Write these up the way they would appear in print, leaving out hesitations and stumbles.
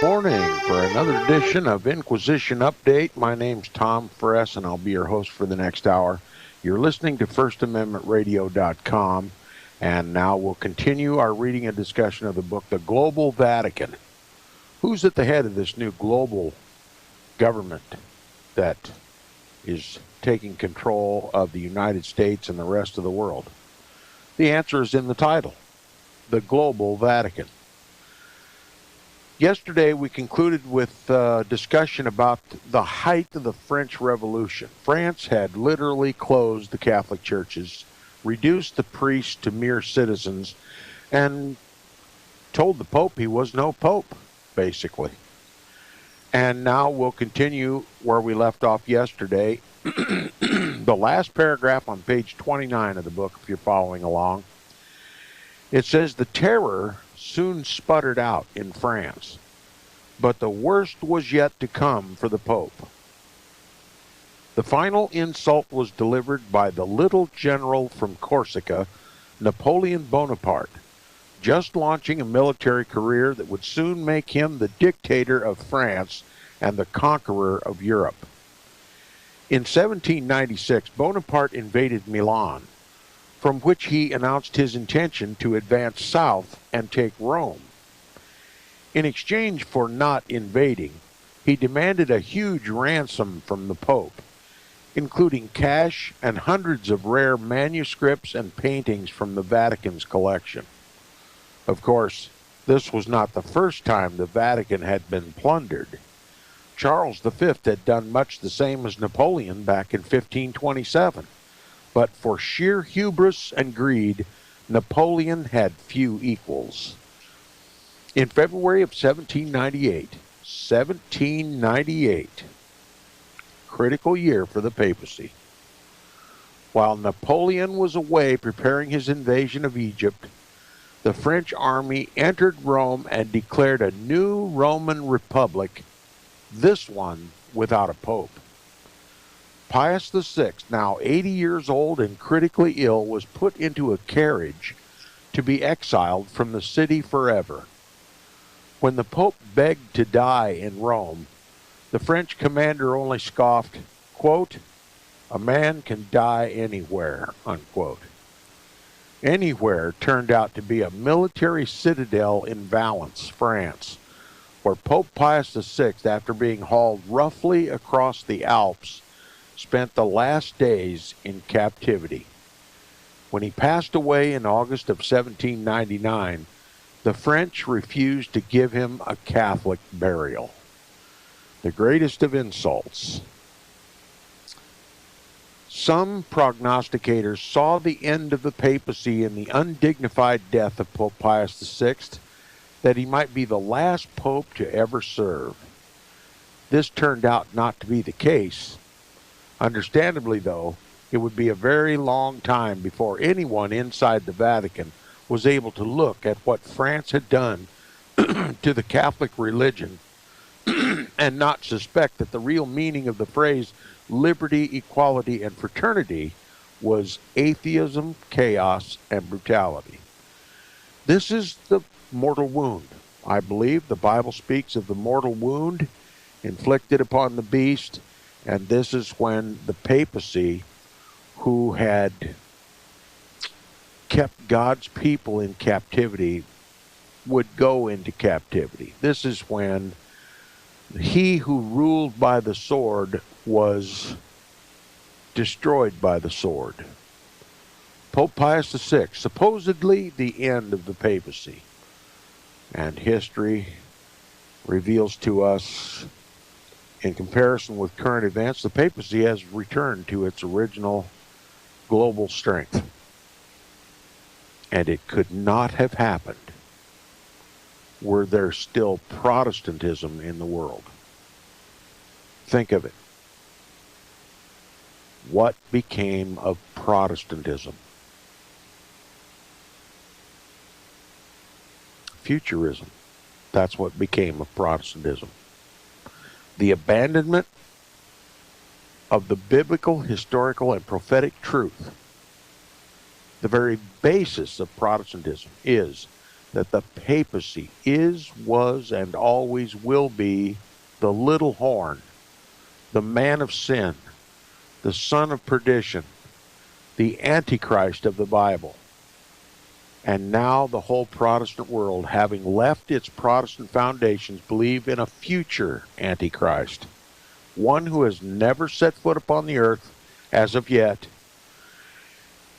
Morning for another edition of Inquisition Update. My name's Tom Fress, and I'll be your host for the next hour. You're listening to FirstAmendmentRadio.com, and now we'll continue our reading and discussion of the book, The Global Vatican. Who's at the head of this new global government that is taking control of the United States and the rest of the world? The answer is in the title, The Global Vatican. Yesterday, we concluded with discussion about the height of the French Revolution. France had literally closed the Catholic churches, reduced the priests to mere citizens, and told the Pope he was no Pope, basically. And now we'll continue where we left off yesterday. The last paragraph on page 29 of the book, if you're following along, it says, "The terror soon sputtered out in France, but the worst was yet to come for the Pope. The final insult was delivered by the little general from Corsica, Napoleon Bonaparte, just launching a military career that would soon make him the dictator of France and the conqueror of Europe. In 1796, Bonaparte invaded Milan, from which he announced his intention to advance south and take Rome. In exchange for not invading, he demanded a huge ransom from the Pope, including cash and hundreds of rare manuscripts and paintings from the Vatican's collection. Of course, this was not the first time the Vatican had been plundered. Charles V had done much the same as Napoleon back in 1527. But for sheer hubris and greed, Napoleon had few equals. In February of 1798, critical year for the papacy. While Napoleon was away preparing his invasion of Egypt, the French army entered Rome and declared a new Roman Republic, this one without a pope. Pius VI, now 80 years old and critically ill, was put into a carriage to be exiled from the city forever. When the Pope begged to die in Rome, the French commander only scoffed, quote, "A man can die anywhere," unquote. Anywhere turned out to be a military citadel in Valence, France, where Pope Pius VI, after being hauled roughly across the Alps, spent the last days in captivity. When he passed away in August of 1799, the French refused to give him a Catholic burial. The greatest of insults. Some prognosticators saw the end of the papacy in the undignified death of Pope Pius VI, that he might be the last pope to ever serve. This turned out not to be the case. Understandably, though, it would be a very long time before anyone inside the Vatican was able to look at what France had done to the Catholic religion and not suspect that the real meaning of the phrase liberty, equality, and fraternity was atheism, chaos, and brutality. This is the mortal wound. I believe the Bible speaks of the mortal wound inflicted upon the beast, and this is when the papacy, who had kept God's people in captivity, would go into captivity. This is when he who ruled by the sword was destroyed by the sword. Pope Pius VI, supposedly the end of the papacy. And history reveals to us, in comparison with current events, the papacy has returned to its original global strength. And it could not have happened were there still Protestantism in the world? Think of it. What became of Protestantism? Futurism. That's what became of Protestantism. The abandonment of the biblical, historical, and prophetic truth. The very basis of Protestantism is that the papacy is, was, and always will be the little horn, the man of sin, the son of perdition, the Antichrist of the Bible. And now the whole Protestant world, having left its Protestant foundations, believe in a future Antichrist, one who has never set foot upon the earth as of yet,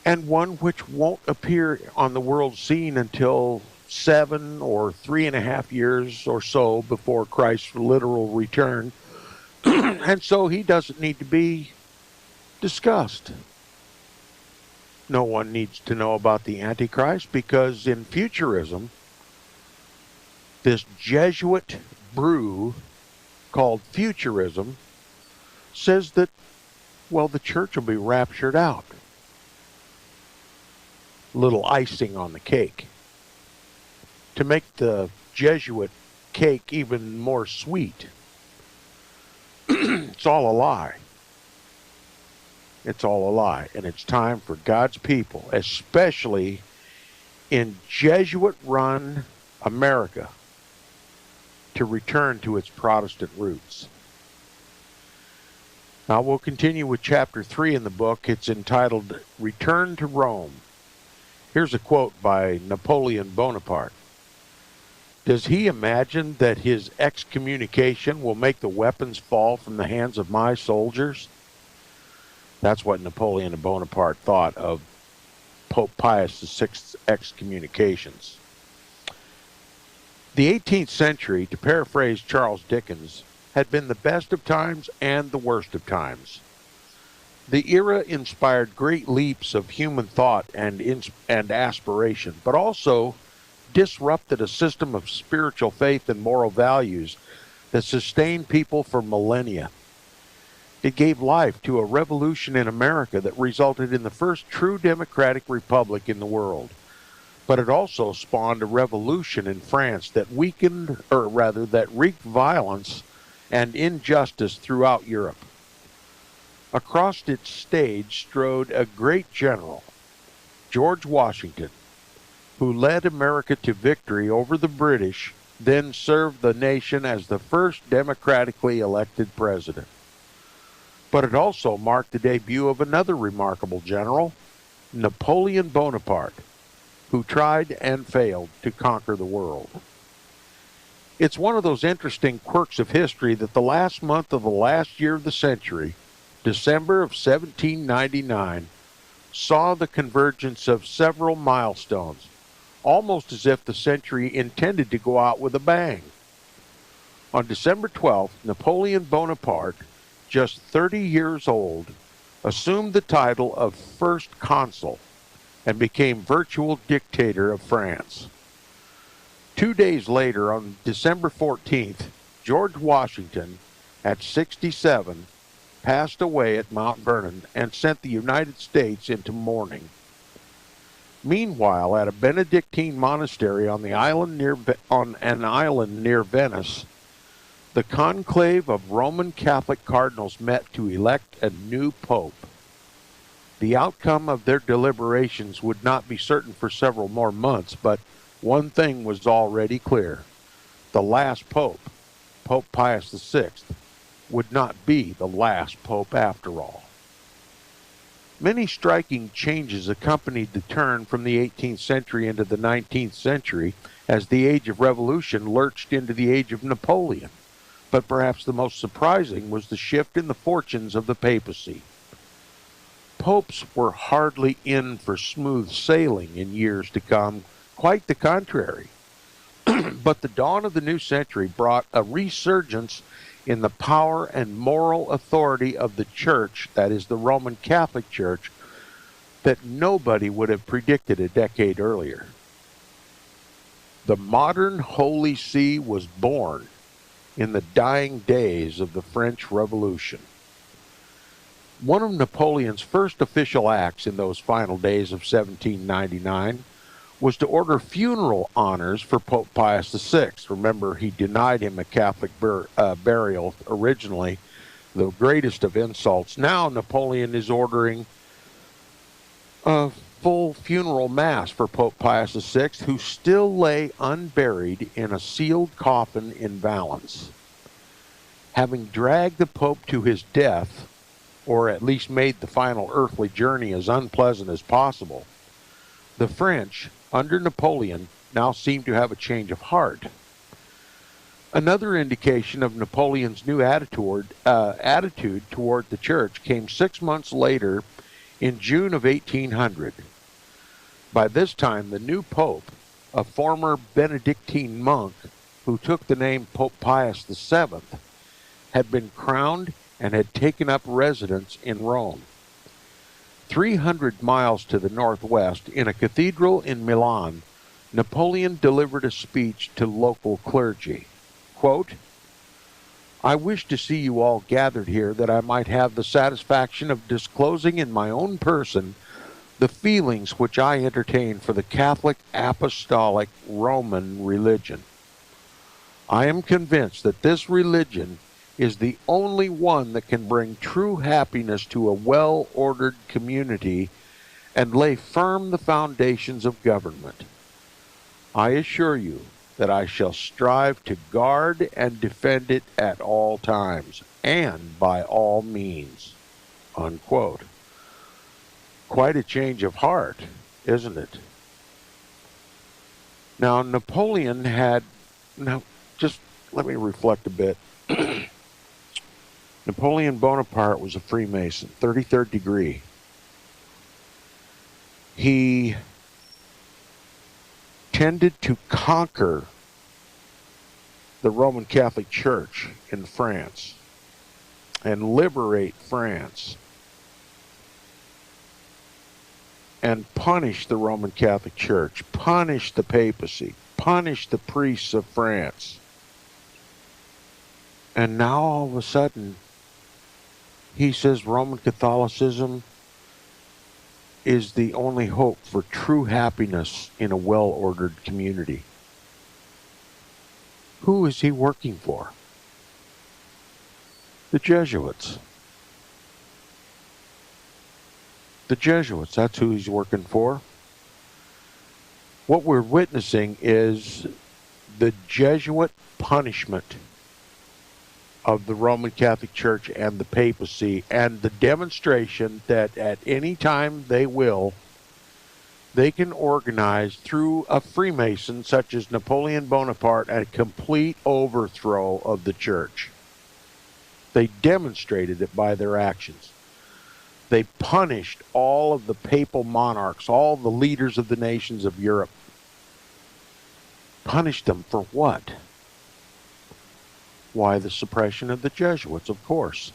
and one which won't appear on the world scene until 7 or 3.5 years or so before Christ's literal return. And so he doesn't need to be discussed. No one needs to know about the Antichrist, because in futurism, this Jesuit brew called futurism says that, well, the church will be raptured out. Little icing on the cake. To make the Jesuit cake even more sweet. It's all a lie. It's all a lie. And it's time for God's people, especially in Jesuit-run America, to return to its Protestant roots. Now we'll continue with chapter 3 in the book. It's entitled Return to Rome. Here's a quote by Napoleon Bonaparte. Does he imagine that his excommunication will make the weapons fall from the hands of my soldiers? That's what Napoleon Bonaparte thought of Pope Pius VI's excommunications. The 18th century, to paraphrase Charles Dickens, had been the best of times and the worst of times. The era inspired great leaps of human thought and aspiration, but also disrupted a system of spiritual faith and moral values that sustained people for millennia. It gave life to a revolution in America that resulted in the first true democratic republic in the world. But it also spawned a revolution in France that that wreaked violence and injustice throughout Europe. Across its stage strode a great general, George Washington, who led America to victory over the British, then served the nation as the first democratically elected president. But it also marked the debut of another remarkable general, Napoleon Bonaparte, who tried and failed to conquer the world. It's one of those interesting quirks of history that the last month of the last year of the century, December of 1799, saw the convergence of several milestones, almost as if the century intended to go out with a bang. On December 12th, Napoleon Bonaparte, just 30 years old, assumed the title of First Consul and became virtual dictator of France. 2 days later, on December 14th, George Washington, at 67, passed away at Mount Vernon and sent the United States into mourning. Meanwhile, at a Benedictine monastery on an island near Venice, the conclave of Roman Catholic cardinals met to elect a new pope. The outcome of their deliberations would not be certain for several more months, but one thing was already clear. The last pope, Pope Pius VI, would not be the last pope after all. Many striking changes accompanied the turn from the 18th century into the 19th century as the Age of Revolution lurched into the Age of Napoleon. But perhaps the most surprising was the shift in the fortunes of the papacy. Popes were hardly in for smooth sailing in years to come, quite the contrary. But the dawn of the new century brought a resurgence in the power and moral authority of the Church, that is the Roman Catholic Church, that nobody would have predicted a decade earlier. The modern Holy See was born in the dying days of the French Revolution. One of Napoleon's first official acts in those final days of 1799 was to order funeral honors for Pope Pius VI. Remember, he denied him a Catholic burial originally, the greatest of insults. Now Napoleon is ordering a full funeral mass for Pope Pius VI, who still lay unburied in a sealed coffin in Valence. Having dragged the Pope to his death, or at least made the final earthly journey as unpleasant as possible, the French, under Napoleon, now seem to have a change of heart. Another indication of Napoleon's new attitude toward the church came 6 months later in June of 1800. By this time, the new pope, a former Benedictine monk who took the name Pope Pius VII, had been crowned and had taken up residence in Rome. 300 miles to the northwest, in a cathedral in Milan, Napoleon delivered a speech to local clergy. Quote, "I wish to see you all gathered here that I might have the satisfaction of disclosing in my own person the feelings which I entertain for the Catholic Apostolic Roman religion. I am convinced that this religion is the only one that can bring true happiness to a well-ordered community and lay firm the foundations of government. I assure you that I shall strive to guard and defend it at all times, and by all means." Unquote. Quite a change of heart, isn't it? Now, Napoleon had... Now, just let me reflect a bit. Napoleon Bonaparte was a Freemason, 33rd degree. He tended to conquer the Roman Catholic Church in France and liberate France and punish the Roman Catholic Church, punish the papacy, punish the priests of France. And now all of a sudden, he says Roman Catholicism is the only hope for true happiness in a well-ordered community. Who is he working for? The Jesuits. The Jesuits, that's who he's working for. What we're witnessing is the Jesuit punishment of the Roman Catholic Church and the papacy, and the demonstration that at any time they will, they can organize through a Freemason such as Napoleon Bonaparte a complete overthrow of the church. They demonstrated it by their actions. They punished all of the papal monarchs, all the leaders of the nations of Europe. Punished them for what? Why, the suppression of the Jesuits, of course.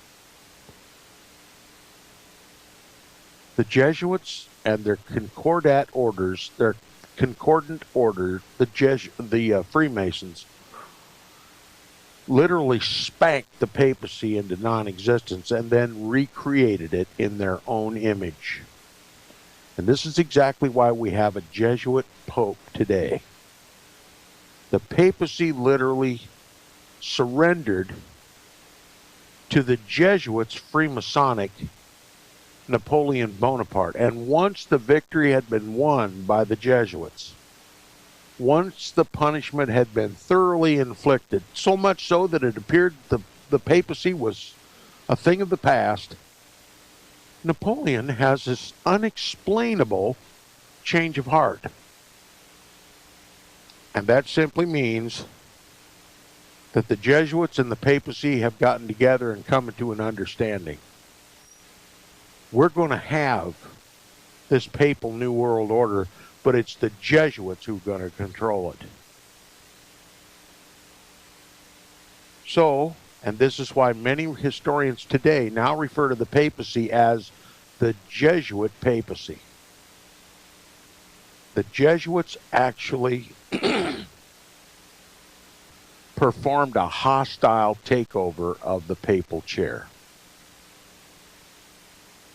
The Jesuits and their concordant orders, the Freemasons, literally spanked the papacy into non-existence and then recreated it in their own image. And this is exactly why we have a Jesuit pope today. The papacy literally surrendered to the Jesuits' Freemasonic Napoleon Bonaparte. And once the victory had been won by the Jesuits, once the punishment had been thoroughly inflicted, so much so that it appeared the papacy was a thing of the past, Napoleon has this unexplainable change of heart. And that simply means that the Jesuits and the papacy have gotten together and come to an understanding. We're going to have this papal New World Order, but it's the Jesuits who are going to control it. So, and this is why many historians today now refer to the papacy as the Jesuit papacy. The Jesuits actually performed a hostile takeover of the papal chair.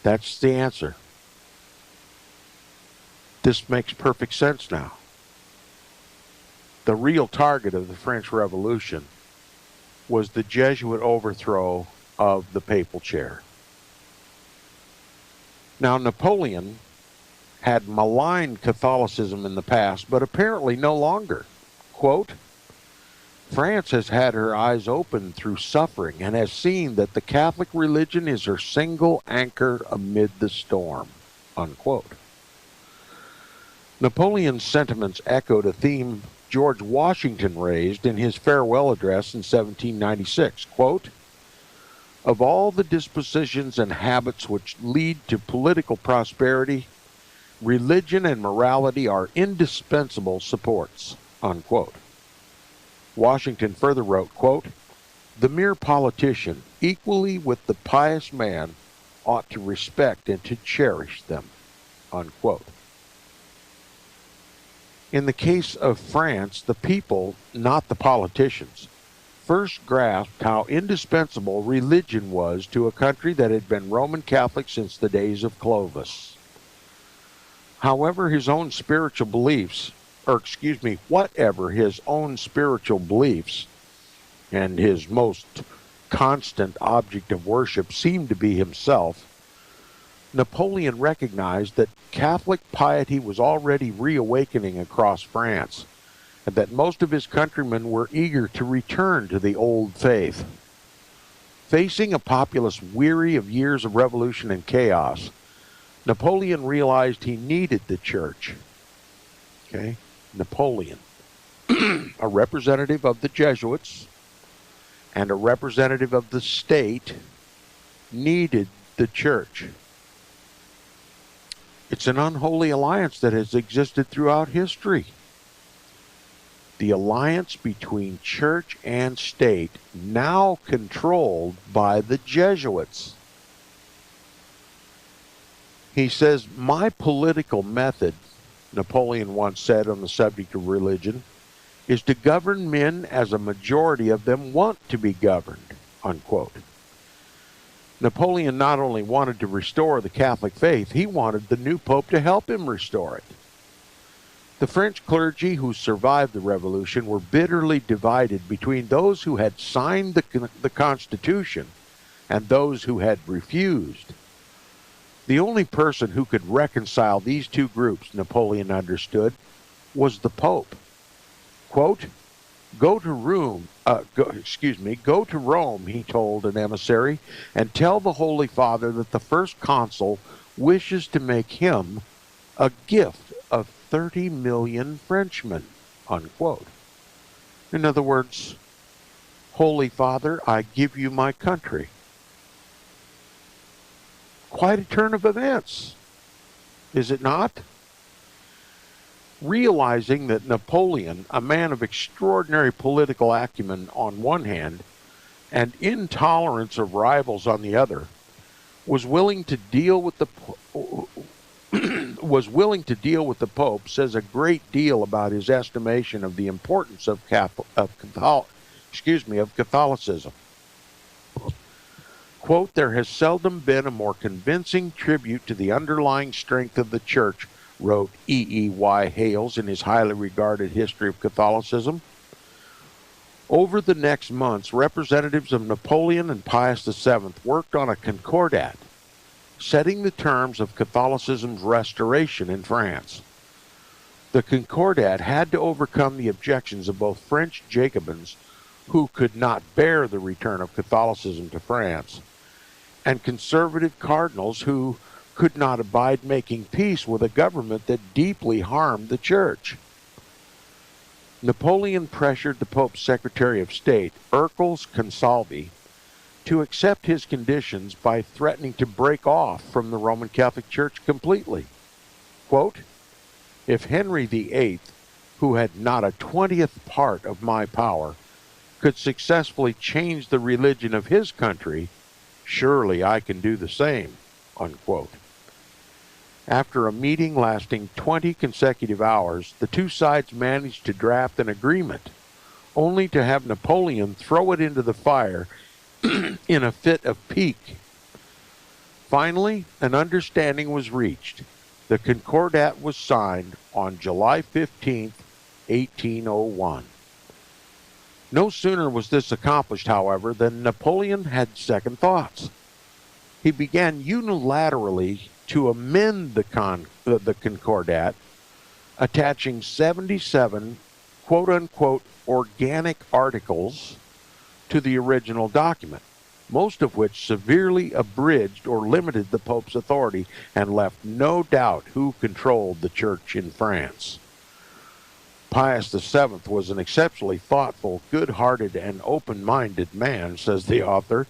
That's the answer. This makes perfect sense now. The real target of the French Revolution was the Jesuit overthrow of the papal chair. Now, Napoleon had maligned Catholicism in the past, but apparently no longer. Quote, France has had her eyes opened through suffering and has seen that the Catholic religion is her single anchor amid the storm. Unquote. Napoleon's sentiments echoed a theme George Washington raised in his farewell address in 1796. Quote, of all the dispositions and habits which lead to political prosperity, religion and morality are indispensable supports. Unquote. Washington further wrote, quote, the mere politician, equally with the pious man, ought to respect and to cherish them. Unquote. In the case of France, the people, not the politicians, first grasped how indispensable religion was to a country that had been Roman Catholic since the days of Clovis. However, his own spiritual beliefs, whatever his own spiritual beliefs and his most constant object of worship seemed to be himself, Napoleon recognized that Catholic piety was already reawakening across France, and that most of his countrymen were eager to return to the old faith. Facing a populace weary of years of revolution and chaos, Napoleon realized he needed the church. Okay? Napoleon, a representative of the Jesuits and a representative of the state, needed the church. It's an unholy alliance that has existed throughout history. The alliance between church and state, now controlled by the Jesuits. He says, my political method, Napoleon once said on the subject of religion, is to govern men as a majority of them want to be governed. Unquote. Napoleon not only wanted to restore the Catholic faith, he wanted the new Pope to help him restore it. The French clergy who survived the revolution were bitterly divided between those who had signed the Constitution and those who had refused. The only person who could reconcile these two groups, Napoleon understood, was the Pope. Quote, go to Rome, he told an emissary, and tell the Holy Father that the first consul wishes to make him a gift of 30 million Frenchmen. Unquote. In other words, Holy Father, I give you my country. Quite a turn of events, is it not? Realizing that Napoleon, a man of extraordinary political acumen on one hand and intolerance of rivals on the other, was willing to deal with the Pope, says a great deal about his estimation of the importance of Catholicism. Quote, there has seldom been a more convincing tribute to the underlying strength of the Church, wrote E.E.Y. Hales in his highly regarded History of Catholicism. Over the next months, representatives of Napoleon and Pius VII worked on a concordat, setting the terms of Catholicism's restoration in France. The concordat had to overcome the objections of both French Jacobins, who could not bear the return of Catholicism to France, and conservative cardinals who could not abide making peace with a government that deeply harmed the Church. Napoleon pressured the Pope's Secretary of State, Urquelles Consalvi, to accept his conditions by threatening to break off from the Roman Catholic Church completely. Quote, if Henry VIII, who had not a 20th part of my power, could successfully change the religion of his country, surely I can do the same. Unquote. After a meeting lasting 20 consecutive hours, the two sides managed to draft an agreement only to have Napoleon throw it into the fire in a fit of pique. Finally, an understanding was reached. The Concordat was signed on July 15th, 1801. No sooner was this accomplished, however, than Napoleon had second thoughts. He began unilaterally to amend the Concordat, attaching 77 quote-unquote organic articles to the original document, most of which severely abridged or limited the Pope's authority and left no doubt who controlled the Church in France. Pius VII was an exceptionally thoughtful, good-hearted, and open-minded man, says the author.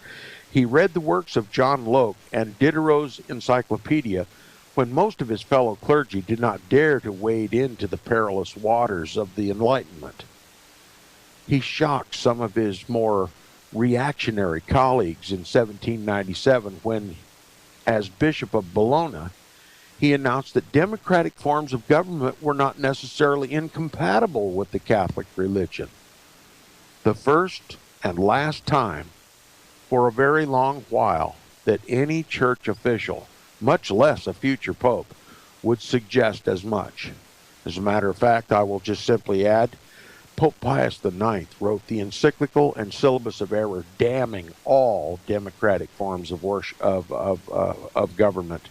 He read the works of John Locke and Diderot's Encyclopedia when most of his fellow clergy did not dare to wade into the perilous waters of the Enlightenment. He shocked some of his more reactionary colleagues in 1797 when, as Bishop of Bologna, he announced that democratic forms of government were not necessarily incompatible with the Catholic religion. The first and last time for a very long while that any church official, much less a future pope, would suggest as much. As a matter of fact, I will just simply add, Pope Pius IX wrote the encyclical and syllabus of error damning all democratic forms of worship, of government.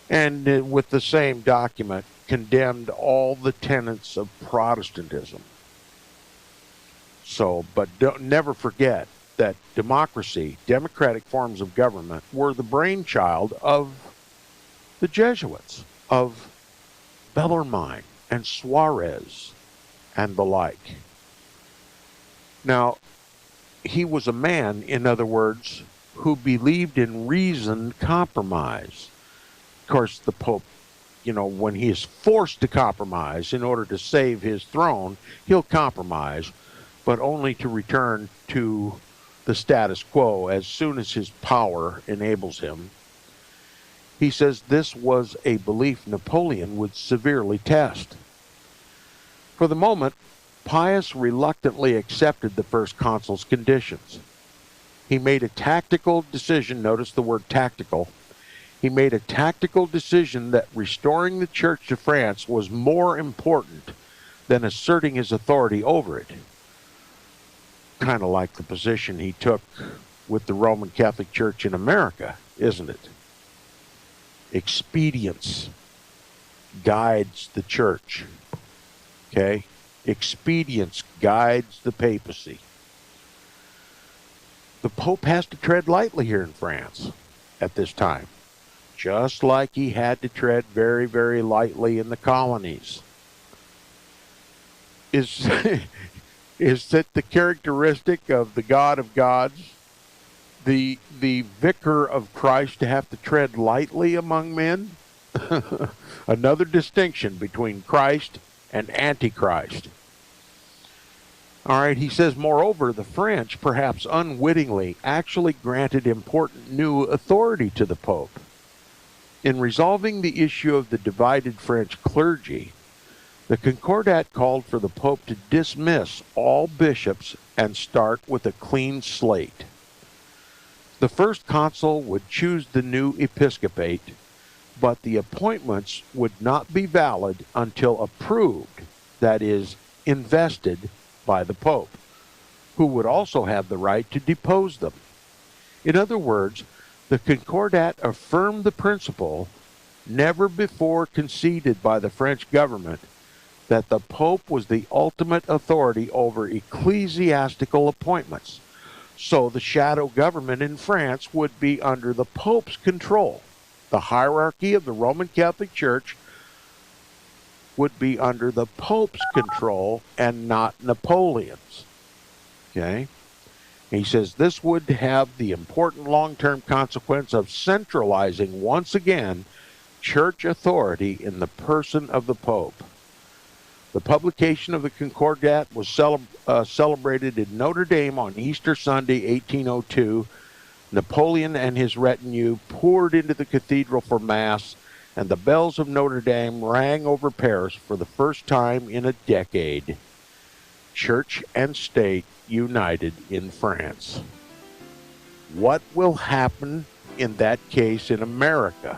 And with the same document, condemned all the tenets of Protestantism. So, but never forget that democracy, democratic forms of government, were the brainchild of the Jesuits, of Bellarmine and Suarez and the like. Now, he was a man, in other words, who believed in reasoned compromise. Of course, the Pope, when he is forced to compromise in order to save his throne, he'll compromise, but only to return to the status quo as soon as his power enables him. He says this was a belief Napoleon would severely test. For the moment, Pius reluctantly accepted the First Consul's conditions. He made a tactical decision, notice the word tactical. He made a tactical decision that restoring the Church to France was more important than asserting his authority over it. Kind of like the position he took with the Roman Catholic Church in America, isn't it? Expedience guides the church. Okay? Expedience guides the papacy. The Pope has to tread lightly here in France at this time, just like he had to tread very, very lightly in the colonies. Is it the characteristic of the God of gods, the vicar of Christ, to have to tread lightly among men? Another distinction between Christ and Antichrist. All right, he says, moreover, the French, perhaps unwittingly, actually granted important new authority to the Pope. In resolving the issue of the divided French clergy, the Concordat called for the Pope to dismiss all bishops and start with a clean slate. The First Consul would choose the new episcopate, but the appointments would not be valid until approved, that is, invested by the Pope, who would also have the right to depose them. In other words, the Concordat affirmed the principle, never before conceded by the French government, that the Pope was the ultimate authority over ecclesiastical appointments. So the shadow government in France would be under the Pope's control. The hierarchy of the Roman Catholic Church would be under the Pope's control and not Napoleon's. Okay? He says this would have the important long-term consequence of centralizing once again church authority in the person of the Pope. The publication of the Concordat was celebrated in Notre Dame on Easter Sunday, 1802. Napoleon and his retinue poured into the cathedral for Mass, and the bells of Notre Dame rang over Paris for the first time in a decade. church and state united in France. What will happen in that case in America?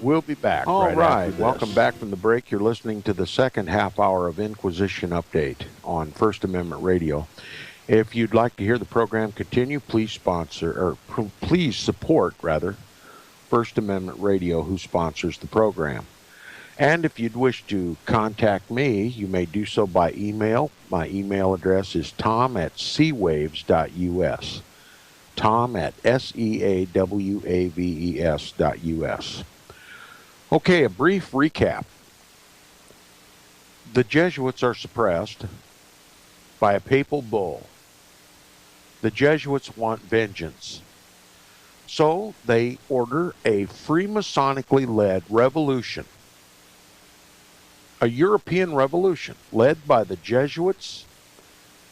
We'll be back right after this. Welcome back from the break. You're listening to the second half hour of Inquisition Update on First Amendment Radio. If you'd like to hear the program continue, please support First Amendment Radio, who sponsors the program. And if you'd wish to contact me, you may do so by email. My email address is tom@seawaves.us. tom@seawaves.us. Okay, a brief recap. The Jesuits are suppressed by a papal bull. The Jesuits want vengeance. So they order a Freemasonically led revolution. A European revolution led by the Jesuits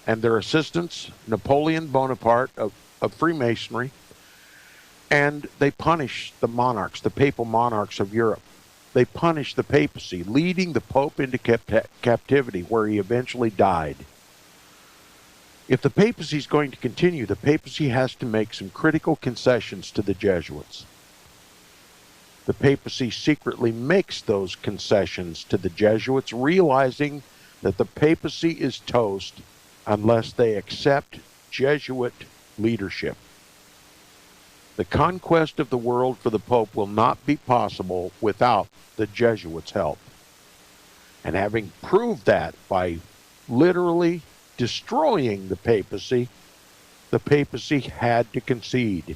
and their assistants, Napoleon Bonaparte of Freemasonry, and they punish the monarchs, the papal monarchs of Europe. They punish the papacy, leading the Pope into captivity, where he eventually died. If the papacy is going to continue, the papacy has to make some critical concessions to the Jesuits. The papacy secretly makes those concessions to the Jesuits, realizing that the papacy is toast unless they accept Jesuit leadership. The conquest of the world for the Pope will not be possible without the Jesuits' help. And having proved that by literally destroying the papacy had to concede.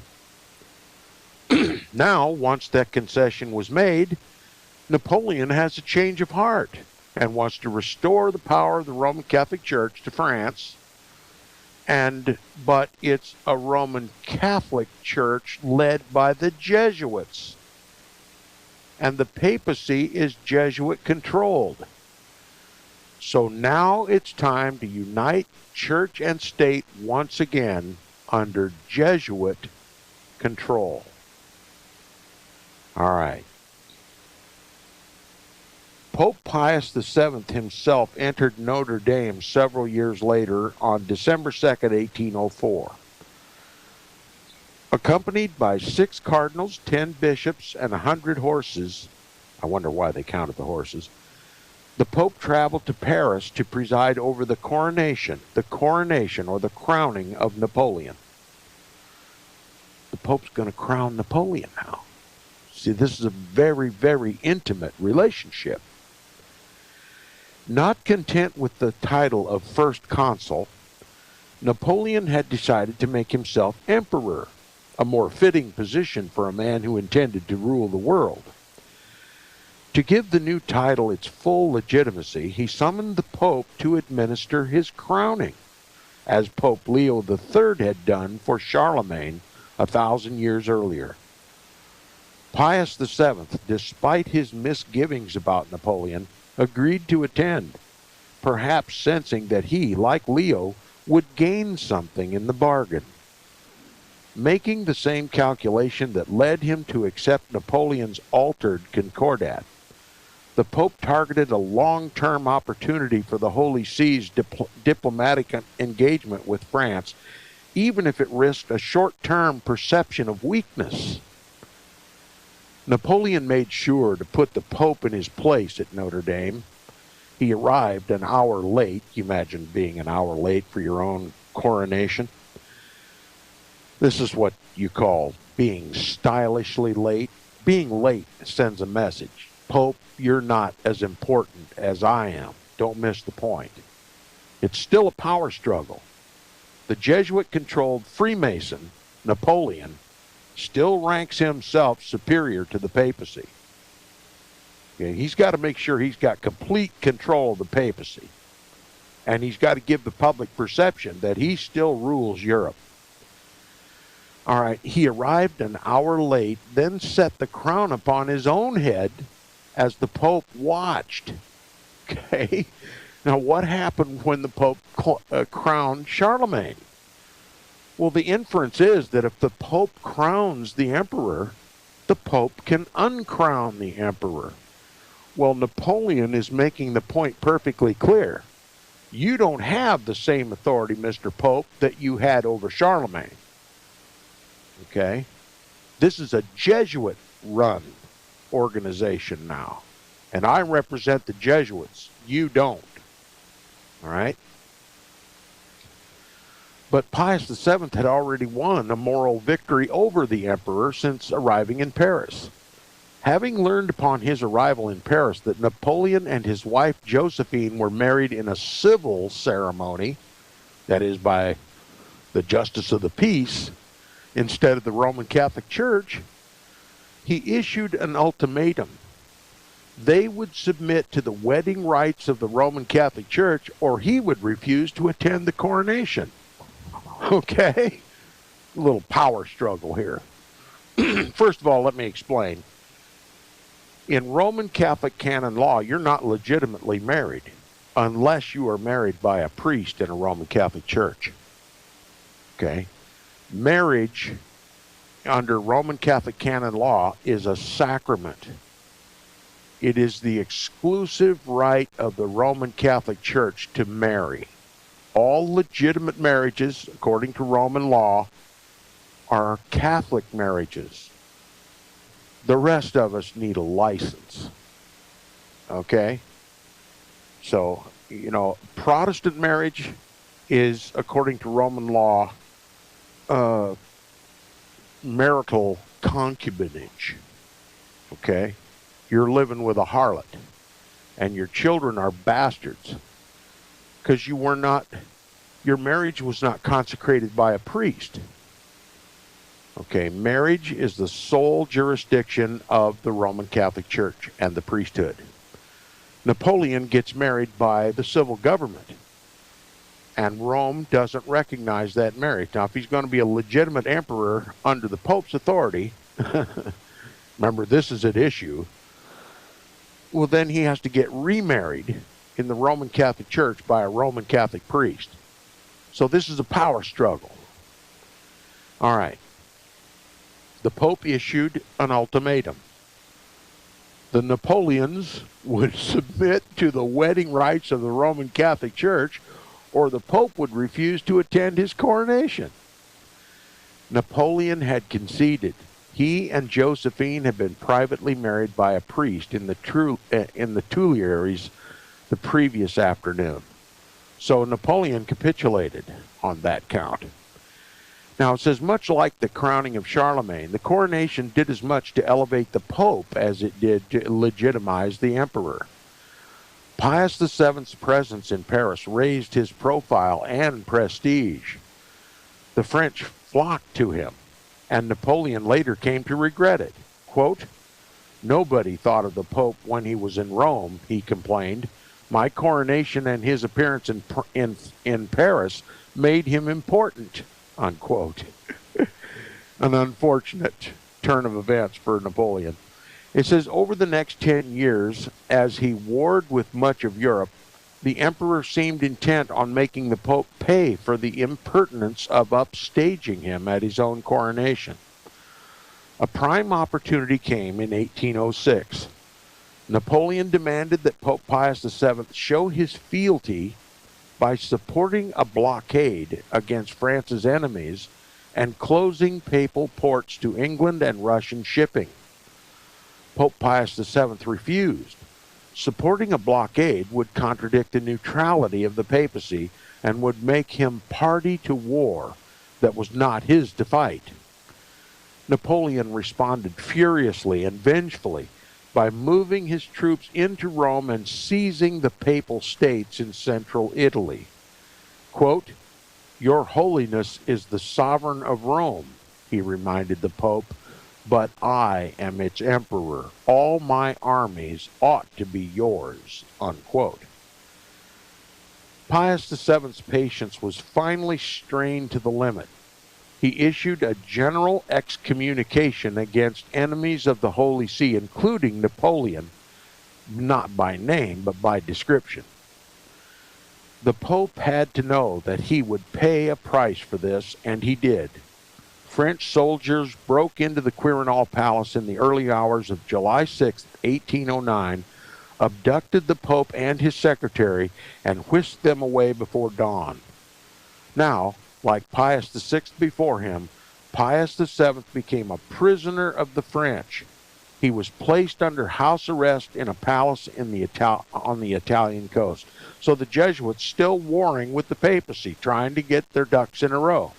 Now, once that concession was made, Napoleon has a change of heart and wants to restore the power of the Roman Catholic Church to France. But it's a Roman Catholic Church led by the Jesuits. And the papacy is Jesuit controlled. So now it's time to unite church and state once again under Jesuit control. All right. Pope Pius VII himself entered Notre Dame several years later on December 2nd, 1804. Accompanied by 6 cardinals, 10 bishops, and 100 horses, I wonder why they counted the horses, the Pope traveled to Paris to preside over the coronation or the crowning of Napoleon. The Pope's going to crown Napoleon now. See, this is a very, very intimate relationship. Not content with the title of First Consul, Napoleon had decided to make himself emperor, a more fitting position for a man who intended to rule the world. To give the new title its full legitimacy, he summoned the Pope to administer his crowning, as Pope Leo III had done for Charlemagne 1,000 years earlier. Pius VII, despite his misgivings about Napoleon, agreed to attend, perhaps sensing that he, like Leo, would gain something in the bargain. Making the same calculation that led him to accept Napoleon's altered Concordat, the Pope targeted a long-term opportunity for the Holy See's diplomatic engagement with France, even if it risked a short-term perception of weakness. Napoleon made sure to put the Pope in his place at Notre Dame. He arrived an hour late. You imagine being an hour late for your own coronation. This is what you call being stylishly late. Being late sends a message. Pope, you're not as important as I am. Don't miss the point. It's still a power struggle. The Jesuit-controlled Freemason, Napoleon, still ranks himself superior to the papacy. Okay, he's got to make sure he's got complete control of the papacy. And he's got to give the public perception that he still rules Europe. All right, he arrived an hour late, then set the crown upon his own head as the Pope watched. Okay, now what happened when the Pope crowned Charlemagne? Well, the inference is that if the Pope crowns the emperor, the Pope can uncrown the emperor. Well, Napoleon is making the point perfectly clear. You don't have the same authority, Mr. Pope, that you had over Charlemagne. Okay? This is a Jesuit-run organization now. And I represent the Jesuits. You don't. All right? But Pius VII had already won a moral victory over the emperor since arriving in Paris. Having learned upon his arrival in Paris that Napoleon and his wife Josephine were married in a civil ceremony, that is, by the justice of the peace, instead of the Roman Catholic Church, he issued an ultimatum. They would submit to the wedding rites of the Roman Catholic Church, or he would refuse to attend the coronation. Okay? A little power struggle here. First of all, let me explain. In Roman Catholic canon law, you're not legitimately married unless you are married by a priest in a Roman Catholic Church. Okay? Marriage under Roman Catholic canon law is a sacrament. It is the exclusive right of the Roman Catholic Church to marry. All legitimate marriages, according to Roman law, are Catholic marriages. The rest of us need a license. Okay? So, Protestant marriage is, according to Roman law, marital concubinage. Okay? You're living with a harlot, and your children are bastards because your marriage was not consecrated by a priest. Okay, marriage is the sole jurisdiction of the Roman Catholic Church and the priesthood. Napoleon gets married by the civil government, and Rome doesn't recognize that marriage. Now, if he's going to be a legitimate emperor under the Pope's authority, remember, this is at issue, well, then he has to get remarried in the Roman Catholic Church by a Roman Catholic priest. So this is a power struggle. All right. The Pope issued an ultimatum. The Napoleons would submit to the wedding rites of the Roman Catholic Church, or the Pope would refuse to attend his coronation. Napoleon had conceded. He and Josephine had been privately married by a priest in the Tuileries the previous afternoon. So Napoleon capitulated on that count. Now it says, much like the crowning of Charlemagne, the coronation did as much to elevate the Pope as it did to legitimize the emperor. Pius VII's presence in Paris raised his profile and prestige. The French flocked to him, and Napoleon later came to regret it. Quote, "Nobody thought of the Pope when he was in Rome," he complained. "My coronation and his appearance in Paris made him important." Unquote. An unfortunate turn of events for Napoleon. It says, over the next 10 years, as he warred with much of Europe, the emperor seemed intent on making the Pope pay for the impertinence of upstaging him at his own coronation. A prime opportunity came in 1806. Napoleon demanded that Pope Pius VII show his fealty by supporting a blockade against France's enemies and closing papal ports to England and Russian shipping. Pope Pius VII refused. Supporting a blockade would contradict the neutrality of the papacy and would make him party to war that was not his to fight. Napoleon responded furiously and vengefully by moving his troops into Rome and seizing the papal states in central Italy. Quote, "Your Holiness is the sovereign of Rome," he reminded the Pope, "but I am its emperor. All my armies ought to be yours." Unquote. Pius VII's patience was finally strained to the limit. He issued a general excommunication against enemies of the Holy See, including Napoleon, not by name, but by description. The Pope had to know that he would pay a price for this, and he did. French soldiers broke into the Quirinal Palace in the early hours of July 6, 1809, abducted the Pope and his secretary, and whisked them away before dawn. Now, like Pius VI before him, Pius VII became a prisoner of the French. He was placed under house arrest in a palace on the Italian coast. So the Jesuits still warring with the papacy, trying to get their ducks in a row.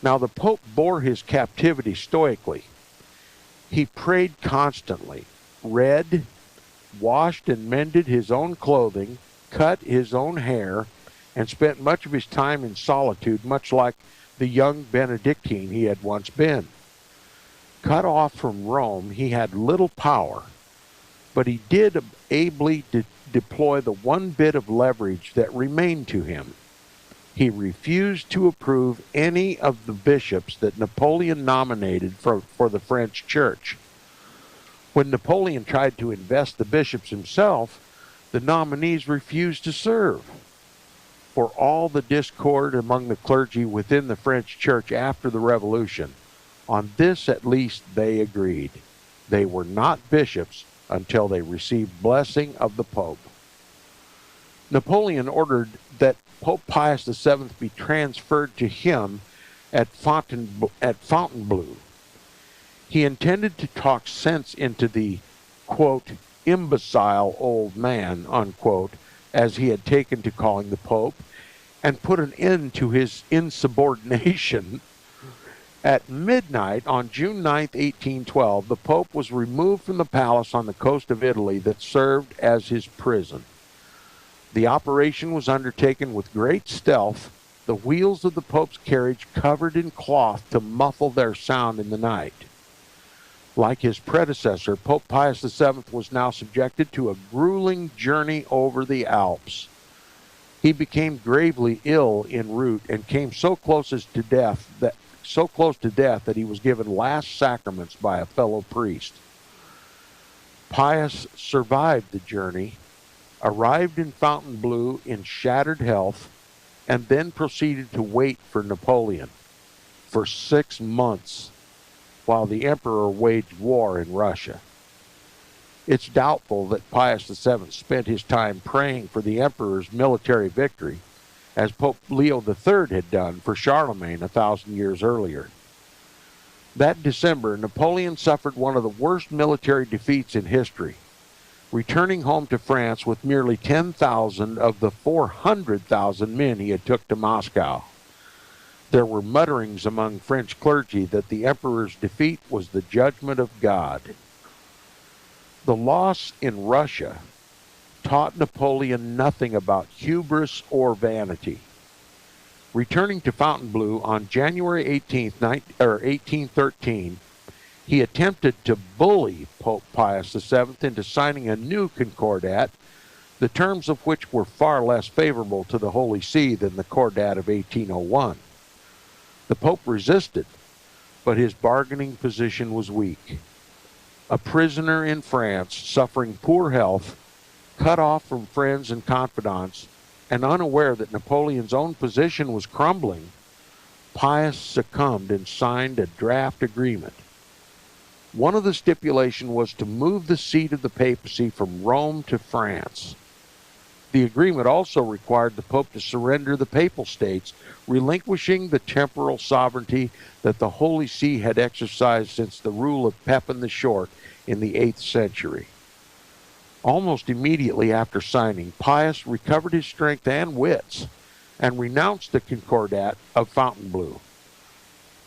Now the Pope bore his captivity stoically. He prayed constantly, read, washed and mended his own clothing, cut his own hair, and spent much of his time in solitude, much like the young Benedictine he had once been. Cut off from Rome, he had little power, but he did ably deploy the one bit of leverage that remained to him. He refused to approve any of the bishops that Napoleon nominated for the French church. When Napoleon tried to invest the bishops himself, the nominees refused to serve. For all the discord among the clergy within the French church after the Revolution, on this at least they agreed. They were not bishops until they received blessing of the Pope. Napoleon ordered that Pope Pius VII be transferred to him at Fontainebleau. He intended to talk sense into the, quote, imbecile old man, unquote, as he had taken to calling the Pope, and put an end to his insubordination. At midnight on June 9, 1812, the Pope was removed from the palace on the coast of Italy that served as his prison. The operation was undertaken with great stealth, the wheels of the Pope's carriage covered in cloth to muffle their sound in the night. Like his predecessor, Pope Pius VII was now subjected to a grueling journey over the Alps. He became gravely ill en route and came so close to death that he was given last sacraments by a fellow priest. Pius survived the journey, arrived in Fontainebleau in shattered health, and then proceeded to wait for Napoleon for 6 months while the emperor waged war in Russia. It's doubtful that Pius VII spent his time praying for the emperor's military victory, as Pope Leo III had done for Charlemagne 1,000 years earlier. That December, Napoleon suffered one of the worst military defeats in history, returning home to France with merely 10,000 of the 400,000 men he had took to Moscow. There were mutterings among French clergy that the emperor's defeat was the judgment of God. The loss in Russia taught Napoleon nothing about hubris or vanity. Returning to Fontainebleau on January 18, 1813, he attempted to bully Pope Pius VII into signing a new concordat, the terms of which were far less favorable to the Holy See than the Concordat of 1801. The Pope resisted, but his bargaining position was weak. A prisoner in France, suffering poor health, cut off from friends and confidants, and unaware that Napoleon's own position was crumbling, Pius succumbed and signed a draft agreement. One of the stipulations was to move the seat of the papacy from Rome to France. The agreement also required the Pope to surrender the Papal States, relinquishing the temporal sovereignty that the Holy See had exercised since the rule of Pepin the Short in the 8th century. Almost immediately after signing, Pius recovered his strength and wits and renounced the Concordat of Fontainebleau.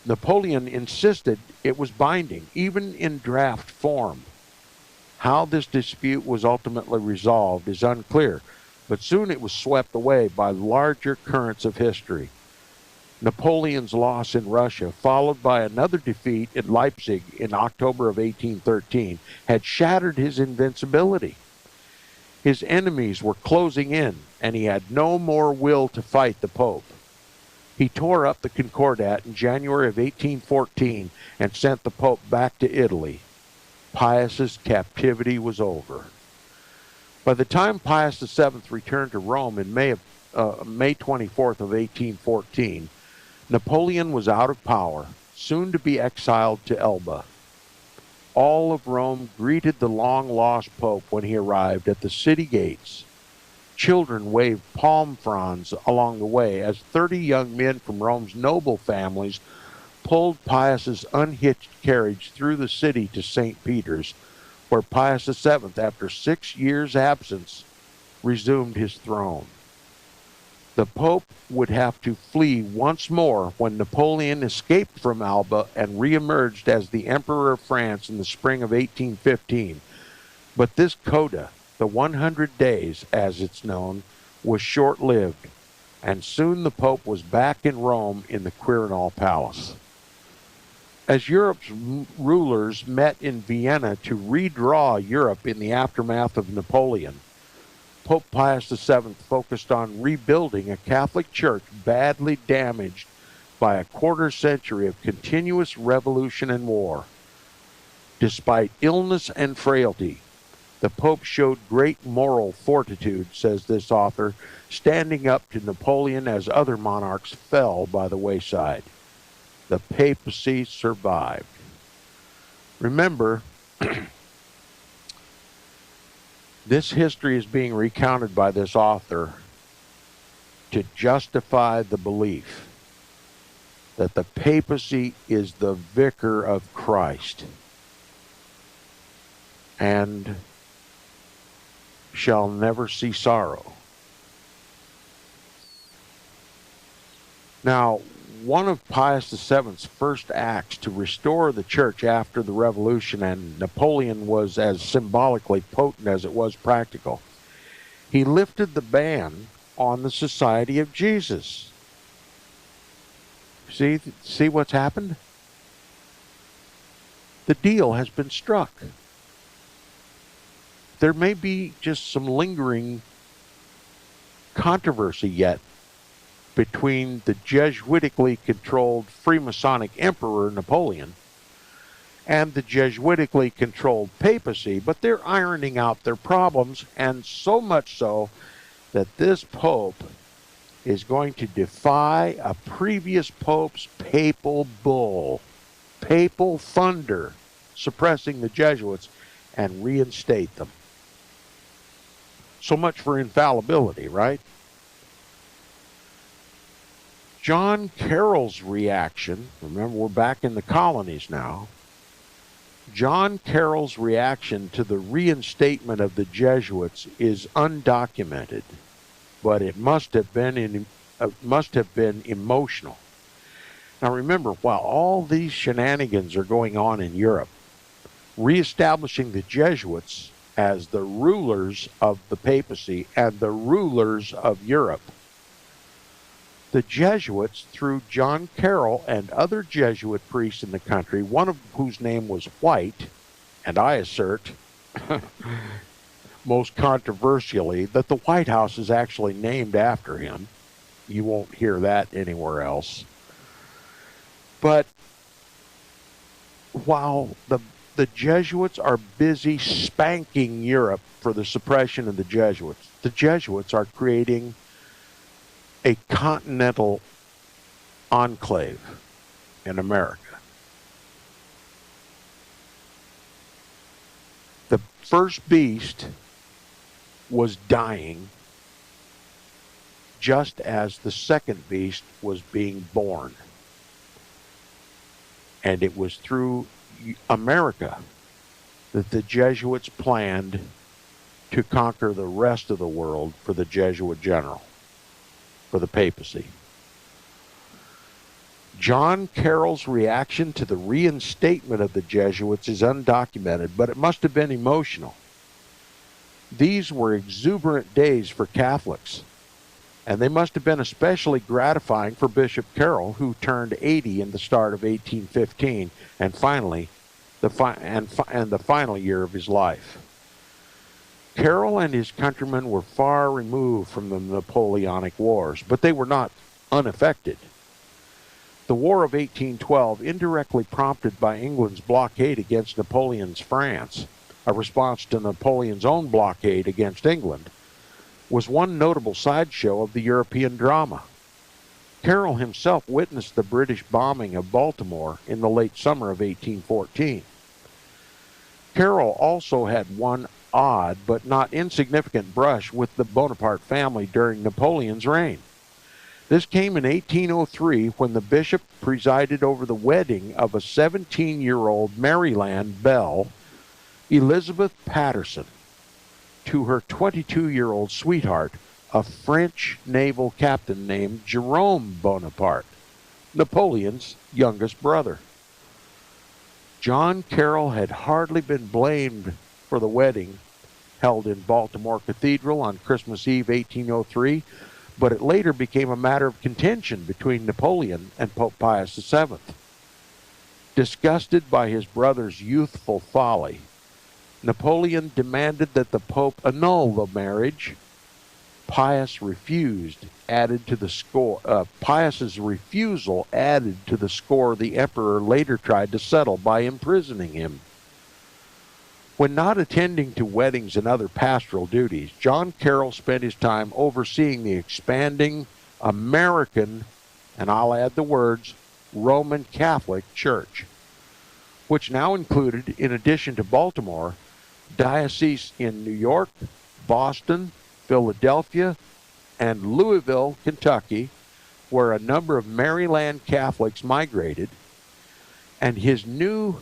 Napoleon insisted it was binding, even in draft form. How this dispute was ultimately resolved is unclear, but soon it was swept away by larger currents of history. Napoleon's loss in Russia, followed by another defeat at Leipzig in October of 1813, had shattered his invincibility. His enemies were closing in, and he had no more will to fight the Pope. He tore up the Concordat in January of 1814 and sent the Pope back to Italy. Pius's captivity was over. By the time Pius VII returned to Rome in May 24th of 1814, Napoleon was out of power, soon to be exiled to Elba. All of Rome greeted the long-lost Pope when he arrived at the city gates. Children waved palm fronds along the way as 30 young men from Rome's noble families pulled Pius's unhitched carriage through the city to St. Peter's, where Pius VII, after 6 years' absence, resumed his throne. The Pope would have to flee once more when Napoleon escaped from Alba and reemerged as the Emperor of France in the spring of 1815. But this coda, the 100 days, as it's known, was short-lived, and soon the Pope was back in Rome in the Quirinal Palace. As Europe's rulers met in Vienna to redraw Europe in the aftermath of Napoleon, Pope Pius VII focused on rebuilding a Catholic Church badly damaged by a quarter century of continuous revolution and war. Despite illness and frailty, the Pope showed great moral fortitude, says this author, standing up to Napoleon as other monarchs fell by the wayside. The papacy survived. Remember, this history is being recounted by this author to justify the belief that the papacy is the vicar of Christ and shall never see sorrow. Now, one of Pius VII's first acts to restore the church after the revolution, and Napoleon was as symbolically potent as it was practical, he lifted the ban on the Society of Jesus. See what's happened? The deal has been struck. There may be just some lingering controversy yet between the Jesuitically controlled Freemasonic Emperor Napoleon and the Jesuitically controlled papacy, but they're ironing out their problems, and so much so that this pope is going to defy a previous pope's papal bull, papal thunder, suppressing the Jesuits, and reinstate them. So much for infallibility, right? John Carroll's reaction, remember we're back in the colonies now, John Carroll's reaction to the reinstatement of the Jesuits is undocumented, but it must have been emotional. Now remember, while all these shenanigans are going on in Europe, reestablishing the Jesuits as the rulers of the papacy and the rulers of Europe, the Jesuits, through John Carroll and other Jesuit priests in the country, one of whose name was White, and I assert, most controversially, that the White House is actually named after him. You won't hear that anywhere else. But while the Jesuits are busy spanking Europe for the suppression of the Jesuits are creating a continental enclave in America. The first beast was dying just as the second beast was being born. And it was through America that the Jesuits planned to conquer the rest of the world for the Jesuit general, for the papacy. John Carroll's reaction to the reinstatement of the Jesuits is undocumented, but it must have been emotional. These were exuberant days for Catholics, and they must have been especially gratifying for Bishop Carroll, who turned 80 in the start of 1815, and finally, the final year of his life. Carroll and his countrymen were far removed from the Napoleonic Wars, but they were not unaffected. The War of 1812, indirectly prompted by England's blockade against Napoleon's France, a response to Napoleon's own blockade against England, was one notable sideshow of the European drama. Carroll himself witnessed the British bombing of Baltimore in the late summer of 1814. Carroll also had one odd but not insignificant brush with the Bonaparte family during Napoleon's reign. This came in 1803 when the bishop presided over the wedding of a 17-year-old Maryland belle, Elizabeth Patterson, to her 22-year-old sweetheart, a French naval captain named Jerome Bonaparte, Napoleon's youngest brother. John Carroll had hardly been blamed for the wedding held in Baltimore Cathedral on Christmas Eve 1803, but it later became a matter of contention between Napoleon and Pope Pius VII. Disgusted by his brother's youthful folly, Napoleon demanded that the Pope annul the marriage. Pius's refusal added to the score the emperor later tried to settle by imprisoning him. When not attending to weddings and other pastoral duties, John Carroll spent his time overseeing the expanding American, and I'll add the words, Roman Catholic Church, which now included, in addition to Baltimore, dioceses in New York, Boston, Philadelphia, and Louisville, Kentucky, where a number of Maryland Catholics migrated, and his view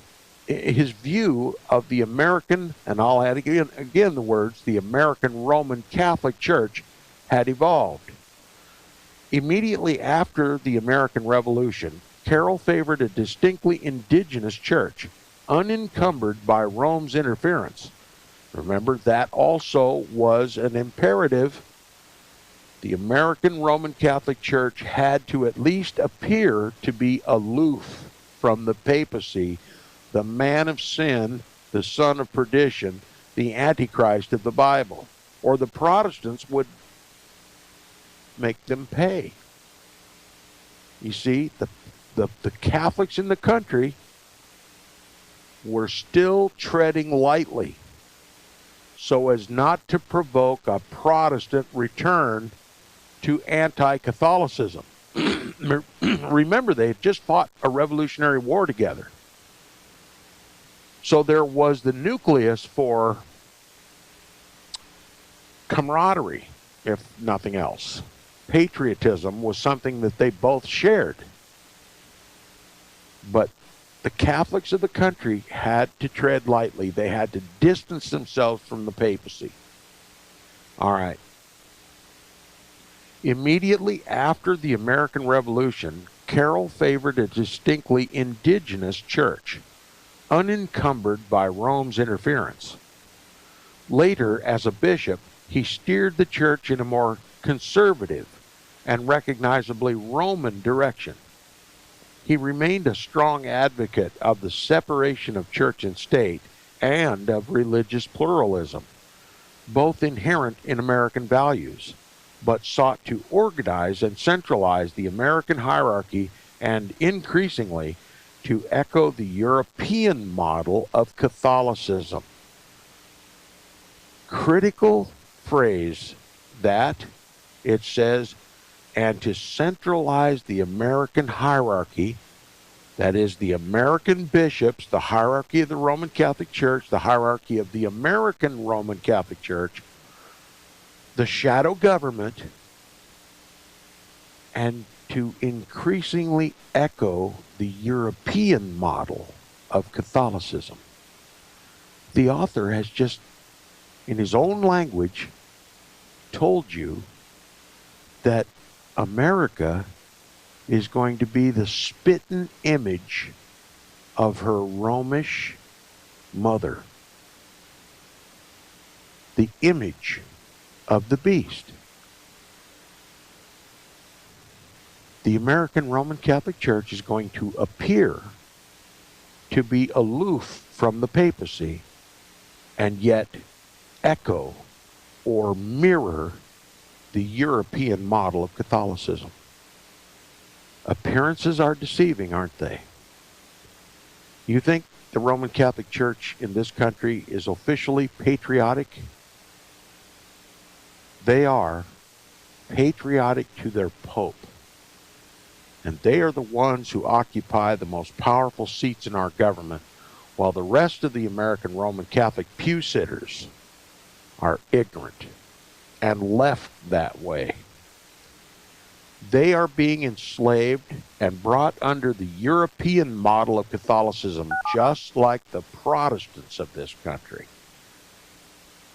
of the American, and I'll add again the words, the American Roman Catholic Church had evolved. Immediately after the American Revolution, Carroll favored a distinctly indigenous church, unencumbered by Rome's interference. Remember, that also was an imperative. The American Roman Catholic Church had to at least appear to be aloof from the papacy, the man of sin, the son of perdition, the Antichrist of the Bible, or the Protestants would make them pay. You see, the Catholics in the country were still treading lightly so as not to provoke a Protestant return to anti-Catholicism. Remember, they had just fought a Revolutionary War together. So there was the nucleus for camaraderie, if nothing else. Patriotism was something that they both shared. But the Catholics of the country had to tread lightly. They had to distance themselves from the papacy. All right. Immediately after the American Revolution, Carroll favored a distinctly indigenous church, unencumbered by Rome's interference. Later, as a bishop, he steered the church in a more conservative and recognizably Roman direction. He remained a strong advocate of the separation of church and state and of religious pluralism, both inherent in American values, but sought to organize and centralize the American hierarchy and, increasingly, to echo the European model of Catholicism. Critical phrase that, it says, and to centralize the American hierarchy, that is, the American bishops, the hierarchy of the Roman Catholic Church, the hierarchy of the American Roman Catholic Church, the shadow government, and to increasingly echo the European model of Catholicism. The author has just, in his own language, told you that America is going to be the spitting image of her Romish mother. The image of the beast. The American Roman Catholic Church is going to appear to be aloof from the papacy and yet echo or mirror the European model of Catholicism. Appearances are deceiving, aren't they? You think the Roman Catholic Church in this country is officially patriotic? They are patriotic to their Pope. And they are the ones who occupy the most powerful seats in our government, while the rest of the American Roman Catholic pew sitters are ignorant and left that way. They are being enslaved and brought under the European model of Catholicism, just like the Protestants of this country.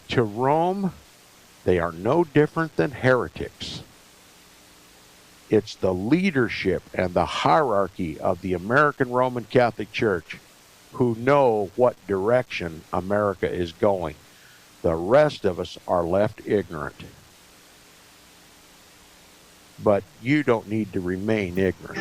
To Rome, they are no different than heretics. It's the leadership and the hierarchy of the American Roman Catholic Church who know what direction America is going. The rest of us are left ignorant. But you don't need to remain ignorant.